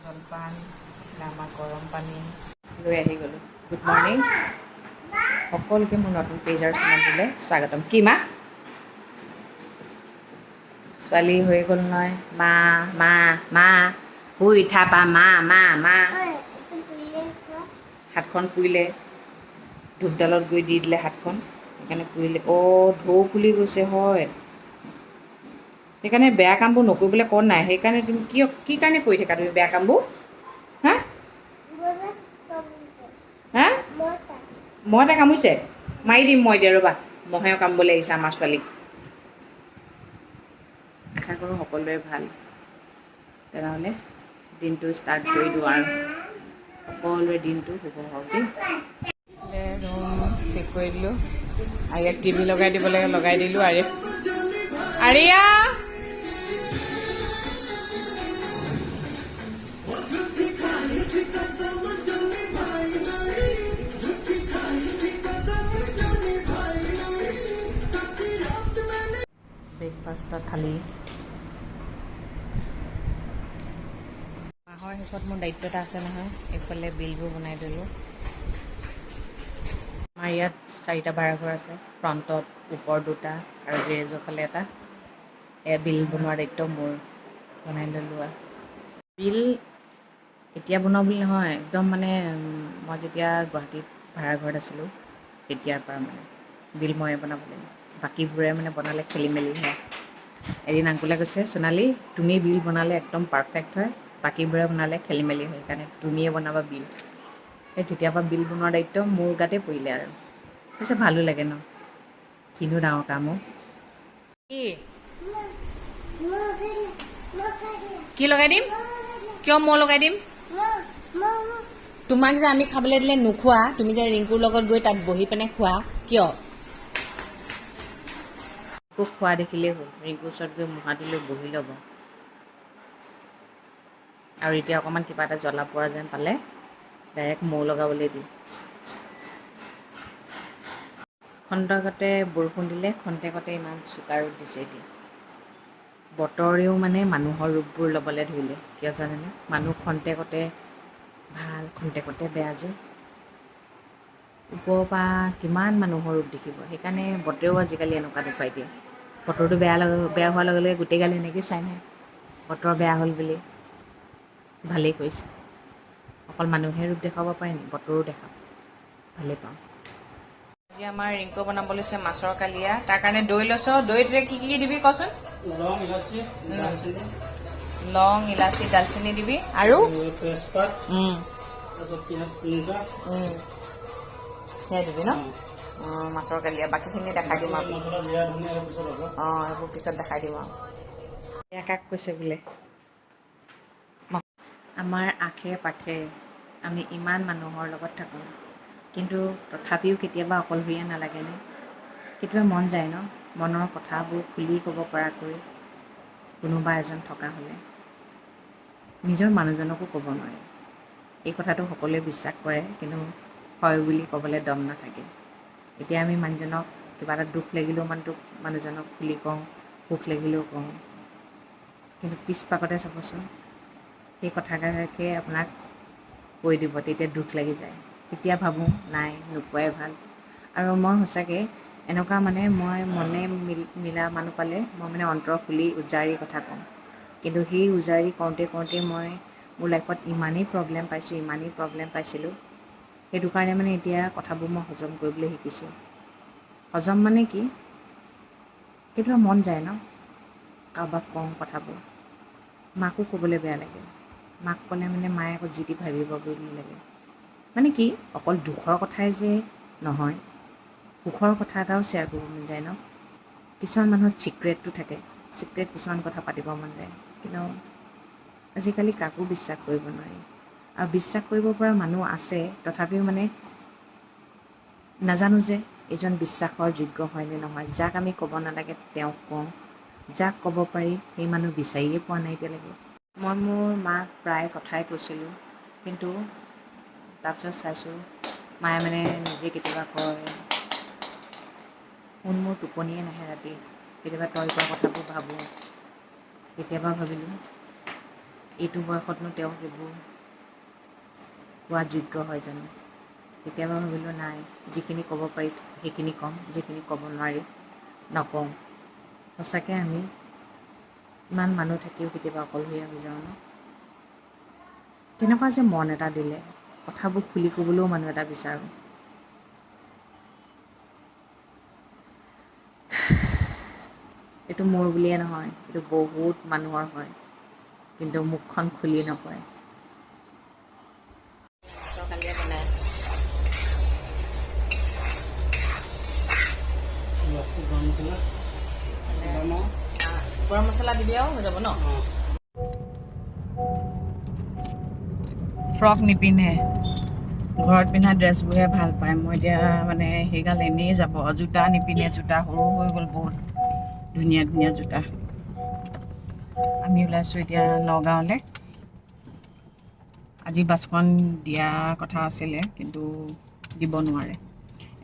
জলপান আমাৰ গৰম পানী লৈ আহি গ'লোঁ। গুড মৰ্ণিং সকলোকে মোৰ নতুন পেজাৰ চেনেলটোলৈ স্বাগতম। কি মা ছোৱালী হৈ গ'ল নহয়। মা মা মা শুই উঠা পা মা মা মা হাতখন পুৰিলে, ধূপডালত গৈ দি দিলে হাতখন, সেইকাৰণে পুৰিলে। ঢৌ ফুলি গৈছে হয়, সেইকাৰণে বেয়া কামবোৰ নকৰিবলৈ কোৱা নাই। সেইকাৰণে তুমি কি কাৰণে কৰি থাকা তুমি বেয়া কামবোৰ? হা হা মই এটা কামুৰিছে, মাৰি দিম মই এতিয়া ৰ'বা। মহে কামুৰিবলৈ আহিছে আমাৰ ছোৱালীক। আশা কৰোঁ সকলোৰে ভাল। তেনেহ'লে দিনটো ষ্টাৰ্ট কৰি দিওঁ আৰু সকলোৰে দিনটো শুভ হওক দেই। ৰুম ঠিক কৰি দিলোঁ। আৰিয়াক টিভি লগাই দিব লাগে, লগাই দিলোঁ। আৰিয়া ব্ৰেকফাষ্টত খালি মাহৰ শেষত মোৰ দায়িত্ব এটা আছে নহয়, এইফালে বিলবোৰ বনাই দিলোঁ। আমাৰ ইয়াত 4টা ভাড়াঘৰ আছে, ফ্ৰণ্টত ওপৰ 2টা আৰু গেৰেজৰ ফালে এটা। এয়া বিল বনোৱাৰ দায়িত্ব মোৰ, বনাই ল'লোঁ। আৰু বিল এতিয়া বনোৱা বুলি নহয়, একদম মানে মই যেতিয়া গুৱাহাটীত ভাড়াঘৰত আছিলোঁ তেতিয়াৰ পৰা মানে বিল ময়ে বনাব লাগিব। বাকীবোৰে মানে বনালে খেলি মেলি হয়। এদিন আংকুলে কৈছে, সোণালী তুমি বিল বনালে একদম পাৰফেক্ট হয়, বাকীবোৰে বনালে খেলি মেলি হয়, সেইকাৰণে তুমিয়ে বনাবা বিল। সেই তেতিয়াৰ পৰা বিল বনোৱাৰ দায়িত্ব মোৰ গাতে পৰিলে। আৰু পিছে ভালো লাগে ন, কিনো ডাঙৰ কামো। কি লগাই দিম? কিয় মই লগাই দিম? তোমাক যে আমি খাবলৈ দিলে নোখোৱা, তুমি যে ৰিংকুৰ লগত গৈ তাত বহি পিনে খোৱা, কিয়? ৰিংকুক খোৱা দেখিলেই হ'ল, ৰিংকুৰ ওচৰত গৈ মুহাটো লৈ বহি ল'ব। আৰু এতিয়া অকণমান কিবা এটা জ্বলা পোৰা যেন পালে ডাইৰেক্ট মৌ লগাবলৈ দিম। খন্তেকতে বৰষুণ দিলে, খন্তেকতে ইমান চোকা ৰ'দ দিছে এতিয়া। বতৰেও মানে মানুহৰ ৰূপবোৰ ল'বলৈ ধৰিলে, কিয় জানেনে? মানুহ খন্তেকতে ভাল, খন্তেকতে বেয়া যে। ওপৰৰ পৰা কিমান মানুহৰ ৰূপ দেখিব, সেইকাৰণে বতৰেও আজিকালি এনেকুৱা দেখুৱাই দিয়ে। বতৰটো বেয়া হোৱাৰ লগে লগে গোটেই গাল এনেকৈ চাই নহয়, বতৰ বেয়া হ'ল বুলি। ভালেই কৰিছে, অকল মানুহে ৰূপ দেখুৱাব পাৰে নি? বতৰো দেখাওক, ভালেই পাওঁ। আজি আমাৰ ৰিংকু বনাব লৈছে মাছৰ কালিয়া। তাৰ কাৰণে দৈ লৈছ। দৈত কি কি দিবি কচোন? লং, ইলাচি, দালচেনি দিবি আৰু সেয়া দিবি ন? মাছৰ কালিয়া। বাকীখিনি দেখাই দিম আৰু এইবোৰ পিছত দেখাই দিম আৰু। এয়া কাক কৈছে বোলে? আমাৰ আশে পাশে আমি ইমান মানুহৰ লগত থাকোঁ, কিন্তু তথাপিও কেতিয়াবা অকলশৰীয়া নালাগেনে? কেতিয়াবা মন যায় ন, মনৰ কথাবোৰ খুলি ক'ব পৰাকৈ কোনোবা এজন থকা হ'লে। নিজৰ মানুহজনকো ক'ব নোৱাৰে। এই কথাটো সকলোৱে বিশ্বাস কৰে, কিন্তু হয় বুলি ক'বলৈ দম নাথাকে। এতিয়া আমি মানুহজনক কিবা এটা দুখ লাগিলেও মানুহজনক খুলি কওঁ, সুখ লাগিলেও কওঁ, কিন্তু পিছপাকতে চাবচোন সেই কথাষাৰকে আপোনাক কৈ দিব, তেতিয়া দুখ লাগি যায়। তেতিয়া ভাবোঁ নাই নোকোৱাই ভাল। আৰু মই সঁচাকৈ এনেকুৱা মানে মই মনে মিলা মানুহ পালে মই মানে অন্তৰ খুলি উজাৰি কথা কওঁ। কিন্তু সেই উজাৰি কওঁতে কওঁতে মই মোৰ লাইফত ইমানেই প্ৰব্লেম পাইছিলোঁ, সেইটো কাৰণে মানে এতিয়া কথাবোৰ মই হজম কৰিবলৈ শিকিছোঁ। হজম মানে কি? কেতিয়াবা মন যায় ন, কাৰোবাক কওঁ কথাবোৰ, মাকো ক'বলৈ বেয়া লাগে। মাক ক'লে মানে মায়ে আকৌ যি টি ভাবিব বুলি লাগে। মানে কি, অকল দুখৰ কথাই যে নহয়, সুখৰ কথা এটাও শ্বেয়াৰ কৰিব মন যায় ন। কিছুমান মানুহৰ ছিক্ৰেটটো থাকে, ছিক্ৰেট কিছুমান কথা পাতিব মন যায়, কিন্তু আজিকালি কাকো বিশ্বাস কৰিব নোৱাৰি। আৰু বিশ্বাস কৰিব পৰা মানুহ আছে, তথাপিও মানে নাজানো যে এইজন বিশ্বাসৰ যোগ্য হয় নে নহয়। যাক আমি ক'ব নালাগে তেওঁক কওঁ, যাক ক'ব পাৰি সেই মানুহ বিচাৰিয়ে পোৱা নাই এতিয়ালৈকে। মই মোৰ মাক প্ৰায় কথাই কৈছিলোঁ, কিন্তু তাৰপিছত চাইছোঁ মায়ে মানে নিজে কেতিয়াবা কয়, শুন মোৰ টোপনিয়ে নাহে ৰাতি, কেতিয়াবা তই কোৱা কথাবোৰ ভাবোঁ। কেতিয়াবা ভাবিলোঁ এইটো বয়সতনো তেওঁ সেইবোৰ কোৱা যোগ্য হয় জানো। কেতিয়াবা ভাবিলোঁ নাই, যিখিনি ক'ব পাৰি সেইখিনি ক'ম, যিখিনি ক'ব নোৱাৰি নকওঁ। সঁচাকৈ আমি ইমান মানুহ থাকিও কেতিয়াবা অকলশৰীয়া হৈ যাওঁ ন। তেনেকুৱা যে মন এটা দিলে কথাবোৰ খুলি ক'বলৈও মানুহ এটা বিচাৰোঁ। এইটো মোৰ বুলিয়ে নহয়, এইটো বহুত মানুহৰ হয়, কিন্তু মুখখন খুলি নকয়। কালিয়ে বনাই আছে গৰম মছলা দিবি আৰু হৈ যাব ন। ফ্ৰক নিপিন্ধে, ঘৰত পিন্ধা ড্ৰেছবোৰহে ভাল পায়। মই এতিয়া মানে সেইগাল এনেই যাব। জোতা নিপিন্ধে, জোতা সৰু হৈ গ'ল বহুত, ধুনীয়া ধুনীয়া জোতা। আমি ওলাইছোঁ এতিয়া নগাঁৱলৈ। আজি বাছখন দিয়া কথা আছিলে, কিন্তু দিব নোৱাৰে।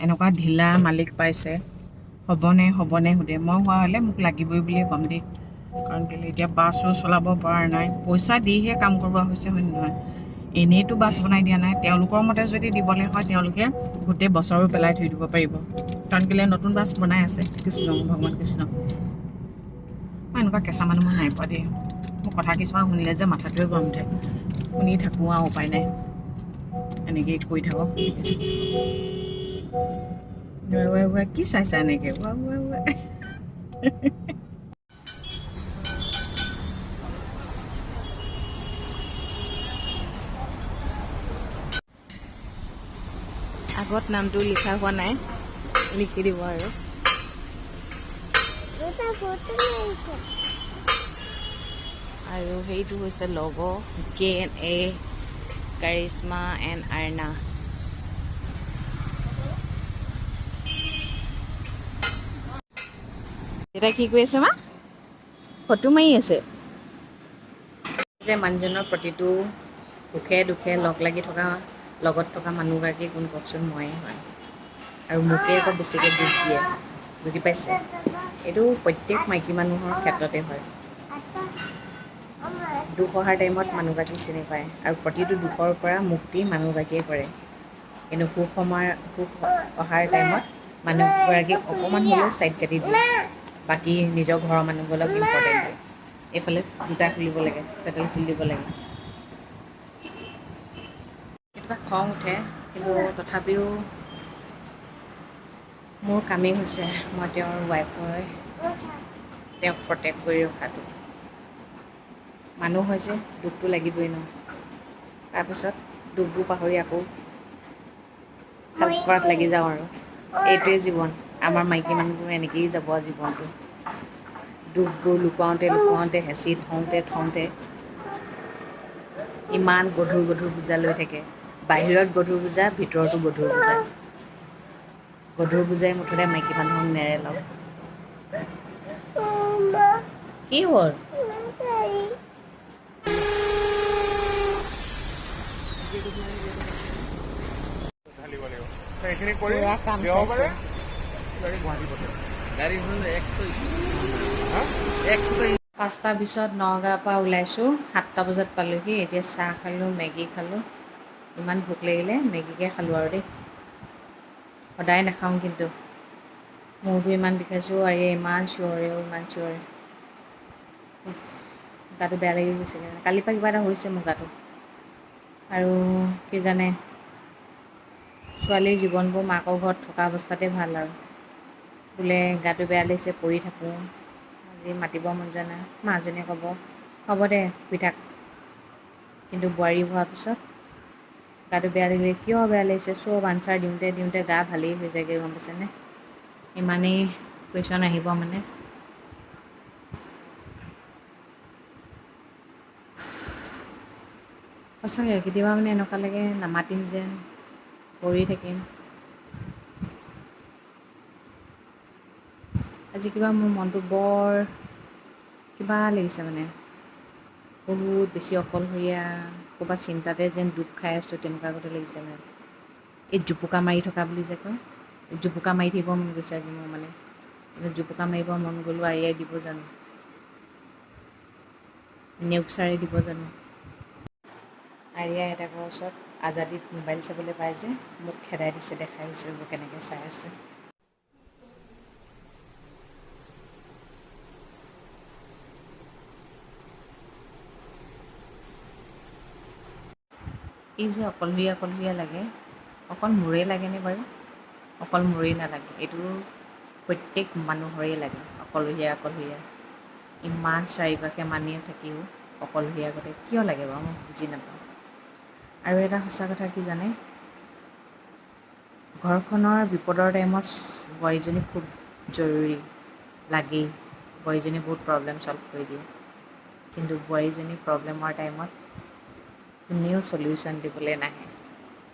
এনেকুৱা ঢিলা মালিক পাইছে, হ'বনে সোধে। মই হোৱা হ'লে মোক লাগিবই বুলিয়ে ক'ম দেই। কাৰণ কেলৈ এতিয়া বাছো চলাব পৰা নাই, পইচা দিহে কাম কৰোৱা হৈছে, হয় নহয়। এনেইতো বাছ বনাই দিয়া নাই। তেওঁলোকৰ মতে যদি দিবলৈ হয়, তেওঁলোকে গোটেই বছৰো পেলাই থৈ দিব পাৰিব। কাৰণ কেলৈ নতুন বাছ বনাই আছে। কৃষ্ণ ভগৱান কৃষ্ণ। মই এনেকুৱা কেঁচা মানুহ মই নাই পোৱা দেই। মোৰ কথা কিছুমান শুনিলে যে মাথাটোৱে গৰম উঠে। শুনি থাকোঁ আৰু উপায় নাই, এনেকেই কৈ থাকক। কি চাইছা এনেকৈ? আগত নামটো লিখা হোৱা নাই, লিখি দিব আৰু। আৰু সেইটো হৈছে লগো KNA কাৰিশ্মা এণ্ড আৰ্ণা। এতিয়া কি কৰি আছে মা? ফটো মাৰি আছে যে মানুহজনৰ প্ৰতিটো সুখে দুখে লগত থকা মানুহগৰাকী কোন কওকচোন? ময়ে হয়। আৰু মোকে আকৌ বেছিকৈ দুখ দিয়ে, বুজি পাইছে? এইটো প্ৰত্যেক মাইকী মানুহৰ ক্ষেত্ৰতে হয়। দুখ অহাৰ টাইমত মানুহগৰাকীক চিনি পায়, আৰু প্ৰতিটো দুখৰ পৰা মুক্তি মানুহগৰাকীয়ে কৰে। কিন্তু সুখ অহাৰ টাইমত মানুহগৰাকীক অকণমান হ'লেও ছাইড কাটি দিয়ে, বাকী নিজৰ ঘৰৰ মানুহবোৰক ইম্পৰ্টেণ্ট দিয়ে। এইফালে জোতা খুলিব লাগে, চেণ্ডেল খুলি দিব লাগে। কেতিয়াবা খং উঠে, কিন্তু তথাপিও মোৰ কামেই হৈছে মই তেওঁৰ ৱাইফ হৈ তেওঁক প্ৰটেক্ট কৰি ৰখাটো। মানুহ হৈছে, দুখটো লাগিবই ন। তাৰপিছত দুখবোৰ পাহৰি আকৌ হেল্প কৰাত লাগি যাওঁ আৰু। এইটোৱে জীৱন। আমাৰ মাইকী মানুহবোৰ এনেকৈয়ে যাব জীৱনটো। দুখবোৰ লুকুৱাওঁতে হেঁচি থওঁতে ইমান গধুৰ বোজা লৈ থাকে। বাহিৰত গধুৰ বোজা, ভিতৰতো গধুৰ বোজা। গধুৰ বোজাই মুঠতে মাইকী মানুহক নেৰেলাওক। কি হ'ল? পুৰা কাম চাইছে। 5টা 20ত নগাঁৱৰ পৰা ওলাইছোঁ, 7টা বজাত পালোঁহি। এতিয়া চাহ খালোঁ, মেগী খালোঁ। ইমান ভোক লাগিলে, মেগীকে খালোঁ আৰু দেই। সদায় নাখাওঁ কিন্তু। মূৰটো ইমান বিষাইছোঁ, আৰু ইমান চিঞৰে। গাটো বেয়া লাগি গৈছিলে। কালিৰ পৰা কিবা এটা হৈছে মোৰ গাটো। আৰু কি জানে, ছোৱালীৰ জীৱনবোৰ মাকৰ ঘৰত থকা অৱস্থাতে ভাল আৰু। বোলে গাটো বেয়া লাগিছে, পৰি থাকোঁ, আজি মাতিব মন যোৱা নাই, মাজনীয়ে ক'ব হ'ব দে শুই থাক। কিন্তু বোৱাৰী হোৱাৰ পিছত গাটো বেয়া লাগিলে, কিয় বেয়া লাগিছে চব আনচাৰ দিওঁতে গা ভালেই হৈ যায়গৈ, গম পাইছেনে? ইমানেই কুৱেশ্যন আহিব মানে। সঁচাকৈ কেতিয়াবা মানে এনেকুৱা লাগে নামাতিম যেন, পৰি থাকিম। আজি কিবা মোৰ মনটো বৰ কিবা লাগিছে মানে। বহুত বেছি অকলশৰীয়া, ক'ৰবাত চিন্তাতে যেন ডুব খাই আছোঁ, তেনেকুৱা আগতে লাগিছে মানে। এই জুপুকা মাৰি থকা বুলি যে কয়, জুপুকা মাৰি থাকিব মন গৈছে আজি মোৰ মানে। জুপুকা মাৰিব মন গ'লেও আৰিয়াই দিব জানো? নেওগ চাৰে দিব জানো? আৰিয়া আইতাকৰ ওচৰত আজাদিত মোবাইল চাবলৈ পাই যে মোক খেদাই দিছে, দেখাই দিছে মোক কেনেকৈ চাই আছে। এই যে অকলশৰীয়া লাগে, অকল মোৰেই লাগেনে বাৰু? অকল মোৰেই নালাগে, এইটো প্ৰত্যেক মানুহৰেই লাগে। অকলশৰীয়া ইমান চাৰিওকাষে মানুহ থাকিও অকলশৰীয়া আগতে কিয় লাগে বাৰু মই বুজি নাপাওঁ। আৰু এটা সঁচা কথা কি জানে, ঘৰখনৰ বিপদৰ টাইমত বোৱাৰীজনী খুব জৰুৰী, লাগেই। বোৱাৰীজনী বহুত প্ৰব্লেম ছল্ভ কৰি দিয়ে, কিন্তু বোৱাৰীজনী প্ৰব্লেমৰ টাইমত কোনেও চলিউশ্যন দিবলৈ নাহে,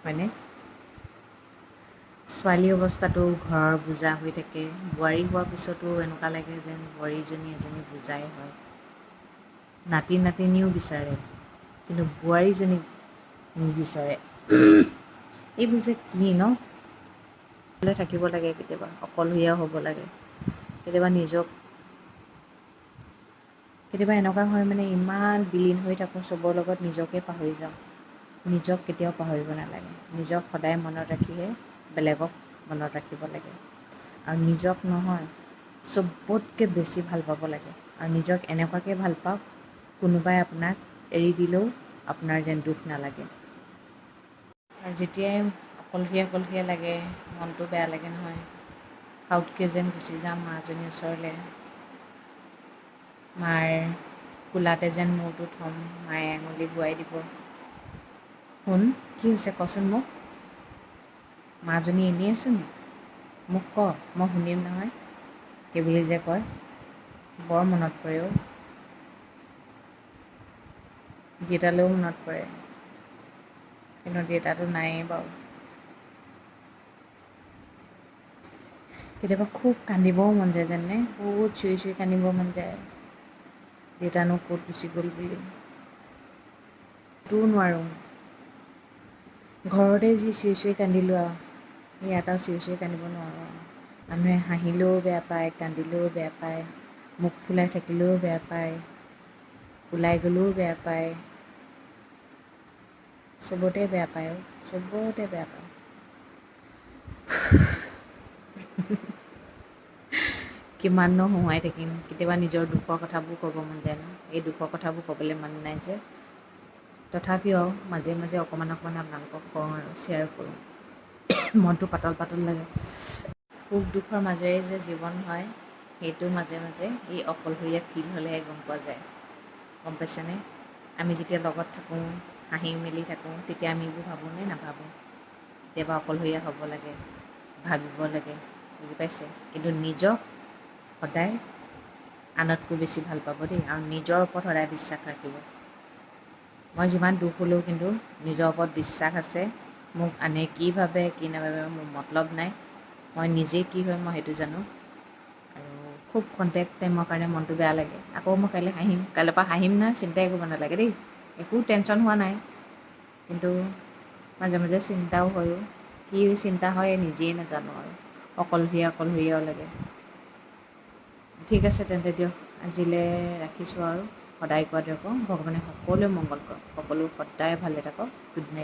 হয়নে? ছোৱালী অৱস্থাটো ঘৰৰ বোজা হৈ থাকে, বোৱাৰী হোৱাৰ পিছতো এনেকুৱা লাগে যেন বোৱাৰীজনী এজনী বোজাই হয়। নাতি নাতিনীও বিচাৰে, কিন্তু বোৱাৰীজনীক নিবিচাৰে। এইবোৰ যে কি ন? থাকিব লাগে, কেতিয়াবা অকলশৰীয়াও হ'ব লাগে, কেতিয়াবা এনেকুৱা হয় মানে ইমান বিলীন হৈ থাকোঁ চবৰ লগত, নিজকে পাহৰি যাওঁ। নিজক কেতিয়াও পাহৰিব নালাগে, নিজক সদায় মনত ৰাখিহে বেলেগক মনত ৰাখিব লাগে। আৰু নিজক নহয়, চবতকৈ বেছি ভাল পাব লাগে। আৰু নিজক এনেকুৱাকৈ ভাল পাওক, কোনোবাই আপোনাক এৰি দিলেও আপোনাৰ যেন দুখ নালাগে। আৰু যেতিয়াই অকলশৰীয়া লাগে, মনটো বেয়া লাগে নহয়, সাউতকৈ যেন গুচি যাম মাজনীৰ ওচৰলৈ, মাৰ কোলাতে যেন মূৰটো থ'ম, মায়ে আঙুলি বোৱাই দিব, শুন কি হৈছে কচোন মোক, মাজনী এনেই আছোঁ নি, মোক ক, মই শুনিম নহয়, কি বুলি যে কয়। বৰ মনত পৰে অ'। দেউতালৈও মনত পৰে, কিন্তু দেউতাটো নায়েই বাৰু। কেতিয়াবা খুব কান্দিবও মন যায় জানে, বহুত চিঞৰি চিঞৰি কান্দিব মন যায়, দেউতানো ক'ত গুচি গ'ল বুলি। সেইটোও নোৱাৰোঁ, ঘৰতে যি চিঞৰি চিঞৰি কান্দিলোঁ আৰু, ইয়াত আৰু চিঞৰি চিঞৰি কান্দিব নোৱাৰোঁ আৰু। মানুহে হাঁহিলেও বেয়া পায়, কান্দিলেও বেয়া পায়, মুখ ফুলাই থাকিলেও বেয়া পায়, ওলাই গ'লেও বেয়া পায়, চবতে বেয়া পায় অ', চবতে বেয়া পায়। কিমাননো হঁহুৱাই থাকিম, কেতিয়াবা নিজৰ দুখৰ কথাবোৰ ক'ব মন যায় ন, এই দুখৰ কথাবোৰ ক'বলৈ মন নাই যে, তথাপিও মাজে মাজে অকণমান আপোনালোকক কওঁ আৰু শ্বেয়াৰ কৰোঁ, মনটো পাতল পাতল লাগে। সুখ দুখৰ মাজেৰে যে জীৱন হয়, সেইটো মাজে মাজে এই অকলশৰীয়া ফিল হ'লেহে গম পোৱা যায়, গম পাইছেনে? আমি যেতিয়া লগত থাকোঁ, হাঁহি মেলি থাকোঁ, তেতিয়া আমি এইবোৰ ভাবোঁনে নাভাবোঁ? কেতিয়াবা অকলশৰীয়া হ'ব লাগে, ভাবিব লাগে, বুজি পাইছে? কিন্তু নিজক সদায় আনতকৈ বেছি ভাল পাব দেই, আৰু নিজৰ ওপৰত সদায় বিশ্বাস ৰাখিব। মই যিমান দুখ হ'লেও কিন্তু নিজৰ ওপৰত বিশ্বাস আছে, মোক আনে কি ভাবে কি নাভাবে মোৰ মতলব নাই, মই নিজে কি হয় মই সেইটো জানো। আৰু খুব খন্তেক টাইমৰ কাৰণে মনটো বেয়া লাগে, আকৌ মই কাইলৈ হাঁহিম, কাইলৈৰ পৰা হাঁহিম নহয়, চিন্তাই কৰিব নালাগে দেই, একো টেনশ্যন হোৱা নাই। কিন্তু মাজে মাজে চিন্তাও হয়ও, কি চিন্তা হয় নিজেই নাজানো আৰু, অকলশৰীয়াও লাগে। ঠিক আছে তেন্তে দিয়ক, আজিলৈ ৰাখিছোঁ আৰু, সদায় কোৱা দৰে ভগৱানে সকলোৱে মংগল কৰক, সকলো সদায় ভালে থাকক, গুড নাইট।